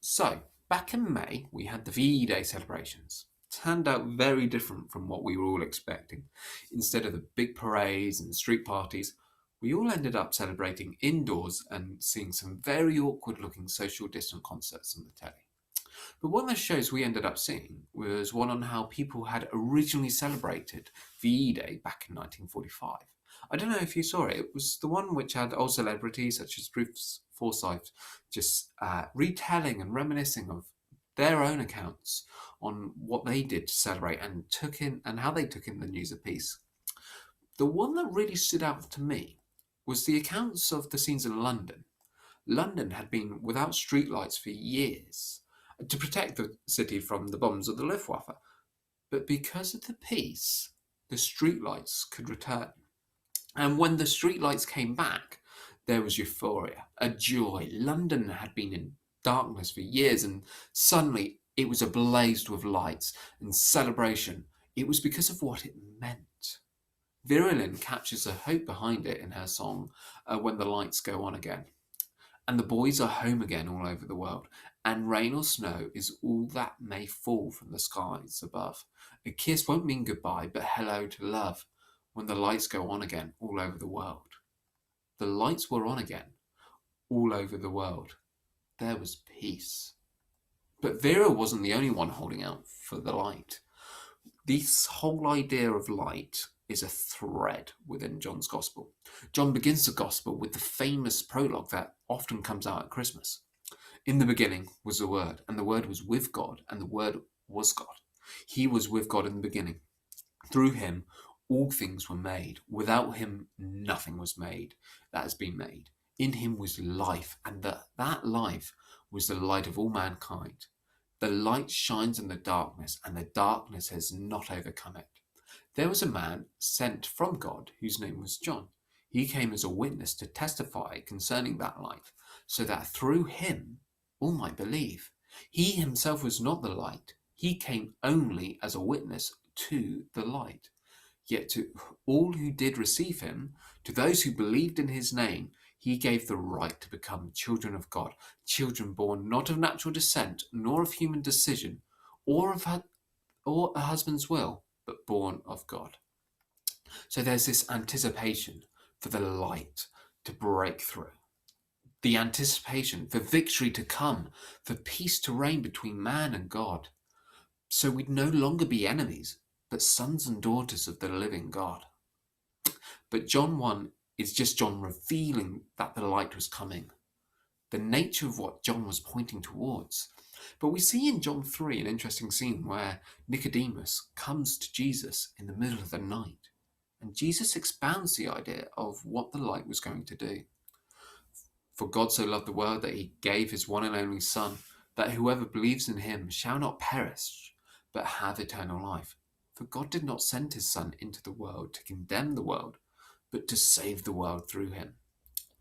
So, back in May, we had the VE Day celebrations. Turned out very different from what we were all expecting. Instead of the big parades and street parties, we all ended up celebrating indoors and seeing some very awkward looking social distant concerts on the telly. But one of the shows we ended up seeing was one on how people had originally celebrated VE Day back in 1945. I don't know if you saw it. It was the one which had old celebrities such as Bruce Forsyth just retelling and reminiscing of their own accounts on what they did to celebrate and how they took in the news of peace. The one that really stood out to me was the accounts of the scenes in London. London had been without streetlights for years to protect the city from the bombs of the Luftwaffe. But because of the peace, the streetlights could return. And when the streetlights came back, there was euphoria, a joy. London had been in darkness for years, and suddenly it was ablaze with lights and celebration. It was because of what it meant. Vera Lynn captures the hope behind it in her song, When the Lights Go On Again. And the boys are home again all over the world, and rain or snow is all that may fall from the skies above. A kiss won't mean goodbye, but hello to love, when the lights go on again all over the world. The lights were on again, all over the world. There was peace. But Vera wasn't the only one holding out for the light. This whole idea of light is a thread within John's Gospel. John begins the Gospel with the famous prologue that often comes out at Christmas. In the beginning was the Word, and the Word was with God, and the Word was God. He was with God in the beginning. Through him, all things were made. Without him, nothing was made that has been made. In him was life, and that life was the light of all mankind. The light shines in the darkness, and the darkness has not overcome it. There was a man sent from God whose name was John. He came as a witness to testify concerning that light, so that through him all might believe. He himself was not the light. He came only as a witness to the light. Yet to all who did receive him, to those who believed in his name, he gave the right to become children of God, children born not of natural descent, nor of human decision, or a husband's will, but born of God. So there's this anticipation for the light to break through, the anticipation for victory to come, for peace to reign between man and God. So we'd no longer be enemies, but sons and daughters of the living God. But John 1 is just John revealing that the light was coming, the nature of what John was pointing towards. But we see in John 3 an interesting scene where Nicodemus comes to Jesus in the middle of the night, and Jesus expounds the idea of what the light was going to do. For God so loved the world that he gave his one and only Son, that whoever believes in him shall not perish, but have eternal life. For God did not send his Son into the world to condemn the world, but to save the world through him.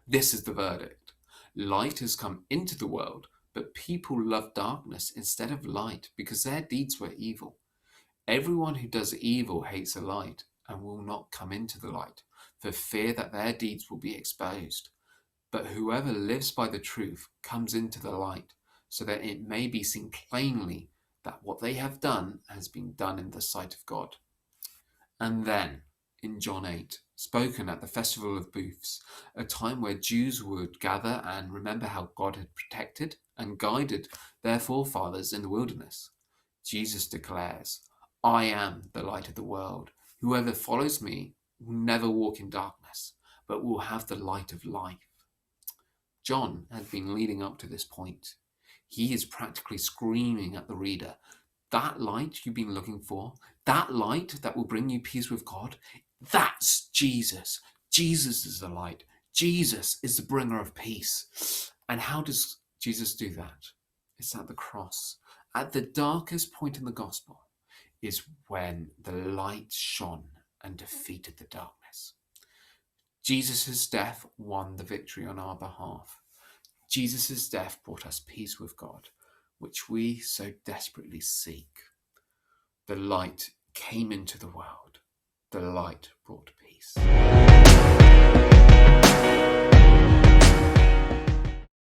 This is the verdict. Light has come into the world, but people love darkness instead of light because their deeds were evil. Everyone who does evil hates the light and will not come into the light, for fear that their deeds will be exposed. But whoever lives by the truth comes into the light, so that it may be seen plainly that what they have done has been done in the sight of God. And then, in John 8, spoken at the Festival of Booths, a time where Jews would gather and remember how God had protected and guided their forefathers in the wilderness, Jesus declares, I am the light of the world. Whoever follows me will never walk in darkness, but will have the light of life. John had been leading up to this point. He is practically screaming at the reader, that light you've been looking for, that light that will bring you peace with God, that's Jesus. Jesus is the light. Jesus is the bringer of peace. And how does Jesus do that? It's at the cross. At the darkest point in the gospel is when the light shone and defeated the darkness. Jesus' death won the victory on our behalf. Jesus' death brought us peace with God, which we so desperately seek. The light came into the world. The light brought peace.